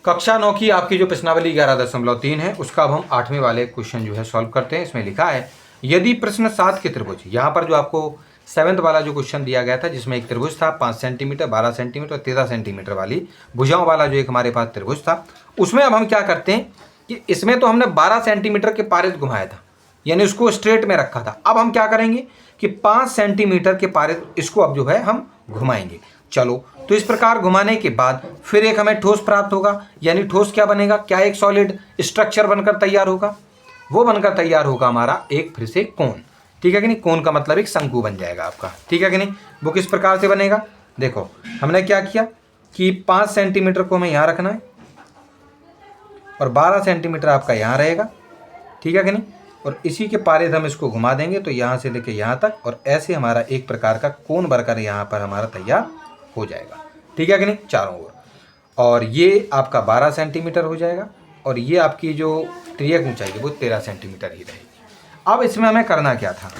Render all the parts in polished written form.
कक्षा 9 की आपकी जो प्रश्नावली 11.3 है उसका अब हम 8वें वाले क्वेश्चन जो है सॉल्व करते हैं। इसमें लिखा है यदि प्रश्न 7 के त्रिभुज, यहाँ पर जो आपको 7th वाला जो क्वेश्चन दिया गया था जिसमें एक त्रिभुज था 5 सेंटीमीटर, 12 सेंटीमीटर और 13 सेंटीमीटर वाली भुजाओं वाला जो एक हमारे पास त्रिभुज था, उसमें अब हम क्या करते हैं कि इसमें तो हमने 12 सेंटीमीटर के पारित घुमाया था, यानी उसको स्ट्रेट में रखा था। अब हम क्या करेंगे कि 5 सेंटीमीटर के पारित इसको अब जो है हम घुमाएंगे। चलो, तो इस प्रकार घुमाने के बाद फिर एक हमें ठोस प्राप्त होगा, यानी ठोस क्या बनेगा, क्या एक सॉलिड स्ट्रक्चर बनकर तैयार होगा, वो बनकर तैयार होगा हमारा एक फिर से कोन। ठीक है कि नहीं, कोन का मतलब एक शंकु बन जाएगा आपका। ठीक है कि नहीं, वो किस प्रकार से बनेगा, देखो हमने क्या किया कि 5 सेंटीमीटर को हमें यहाँ रखना है और 12 सेंटीमीटर आपका यहाँ रहेगा। ठीक है कि नहीं, और इसी के पारित हम इसको घुमा देंगे तो यहाँ से लेके यहाँ तक, और ऐसे हमारा एक प्रकार का कोन बनकर यहाँ पर हमारा तैयार हो जाएगा। ठीक है कि नहीं, चारों ओर। और ये आपका 12 सेंटीमीटर हो जाएगा और ये आपकी जो त्रियक ऊंचाई है वो 13 सेंटीमीटर ही रहेगी। अब इसमें हमें करना क्या था,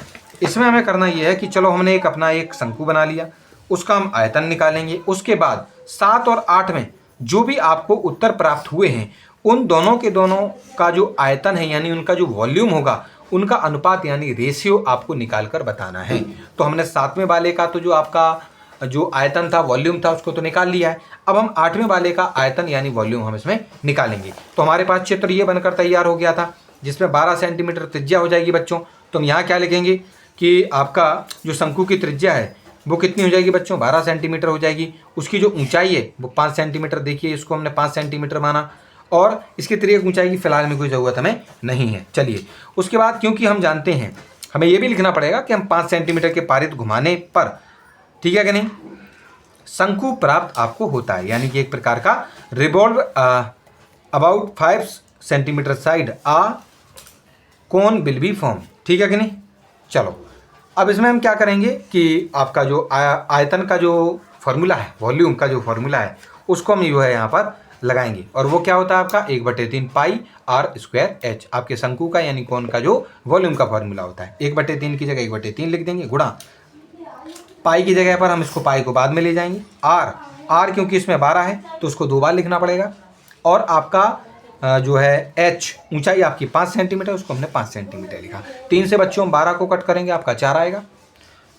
इसमें हमें करना ये है कि चलो हमने एक अपना एक शंकु बना लिया, उसका हम आयतन निकालेंगे। उसके बाद 7 और 8 में जो भी आपको उत्तर प्राप्त हुए हैं उन दोनों के दोनों का जो आयतन है यानी उनका जो वॉल्यूम होगा उनका अनुपात यानी रेशियो आपको निकाल कर बताना है। तो हमने 7वें वाले का तो जो आपका जो आयतन था, वॉल्यूम था, उसको तो निकाल लिया है। अब हम 8वें वाले का आयतन यानी वॉल्यूम हम इसमें निकालेंगे। तो हमारे पास चित्र ये बनकर तैयार हो गया था जिसमें 12 सेंटीमीटर त्रिज्या हो जाएगी बच्चों। तो हम यहाँ क्या लिखेंगे कि आपका जो शंकु की त्रिज्या है वो कितनी हो जाएगी बच्चों, 12 सेंटीमीटर हो जाएगी। उसकी जो ऊंचाई है वो 5 सेंटीमीटर, देखिए इसको हमने 5 सेंटीमीटर माना, और इसकी त्रियक ऊंचाई की फिलहाल में कोई ज़रूरत हमें नहीं है। चलिए, उसके बाद क्योंकि हम जानते हैं हमें ये भी लिखना पड़ेगा कि हम 5 सेंटीमीटर के पारित घुमाने पर, ठीक है कि नहीं, शंकु प्राप्त आपको होता है, यानी कि एक प्रकार का revolve about 5 centimetre side a cone will be form. ठीक है कि नहीं। चलो, अब इसमें हम क्या करेंगे कि आपका जो आयतन का जो फॉर्मूला है, वॉल्यूम का जो फॉर्मूला है, उसको हम जो है यहाँ पर लगाएंगे, और वो क्या होता है आपका 1/3 पाई आर स्क्वायर एच, आपके शंकु का यानी कोन का जो वॉल्यूम का फॉर्मूला होता है। 1/3 की जगह 1/3 लिख देंगे, गुणा पाई की जगह पर हम इसको पाई को बाद में ले जाएंगे, आर क्योंकि इसमें 12 है तो उसको 2 बार लिखना पड़ेगा, और आपका जो है एच ऊंचाई आपकी 5 सेंटीमीटर, उसको हमने 5 सेंटीमीटर लिखा। 3 से बच्चों हम 12 को कट करेंगे, आपका 4 आएगा।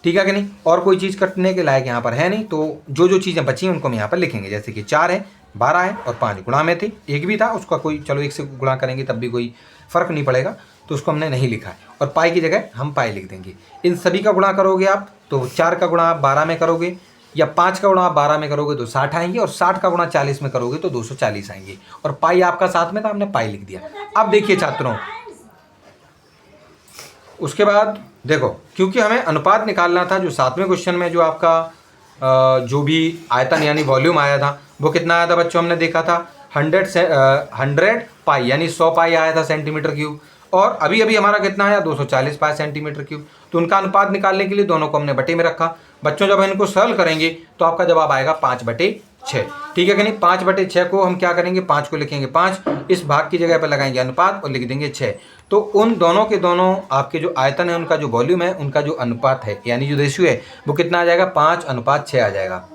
ठीक है कि नहीं, और कोई चीज़ कटने के लायक यहाँ पर है नहीं, तो जो चीज़ें बची हैं उनको हम यहाँ पर लिखेंगे, जैसे कि 4 है, 12 है और 5 गुणा में थे, एक भी था उसका कोई, चलो 1 से गुणा करेंगे तब भी कोई फ़र्क नहीं पड़ेगा, तो उसको हमने नहीं लिखा है, और पाई की जगह हम पाई लिख देंगे। इन सभी का गुणा करोगे आप तो 4 का गुणा आप 12 में करोगे, या 5 का गुणा आप 12 में करोगे तो 60 आएंगे, और 60 का गुणा 40 में करोगे तो 240 आएंगे, और पाई आपका साथ में था, हमने पाई लिख दिया। अब देखिए छात्रों, उसके बाद देखो, क्योंकि हमें अनुपात निकालना था, जो 7वें क्वेश्चन में जो आपका जो भी आयतन यानी वॉल्यूम आया था वो कितना आया था बच्चों, हमने देखा था 100 पाई यानी 100 पाई आया था सेंटीमीटर क्यूब, और अभी अभी हमारा कितना आया 240 पाई सेंटीमीटर क्यूब। तो उनका अनुपात निकालने के लिए दोनों को हमने बटे में रखा। बच्चों जब इनको सरल करेंगे तो आपका जवाब आएगा 5/6। ठीक है कि नहीं, 5/6 को हम क्या करेंगे, 5 को लिखेंगे 5, इस भाग की जगह पर लगाएंगे अनुपात और लिख देंगे 6। तो उन दोनों के दोनों आपके जो आयतन है, उनका जो वॉल्यूम है, उनका जो अनुपात है यानी जो रेशियो है वो कितना आ जाएगा, 5/6 आ जाएगा।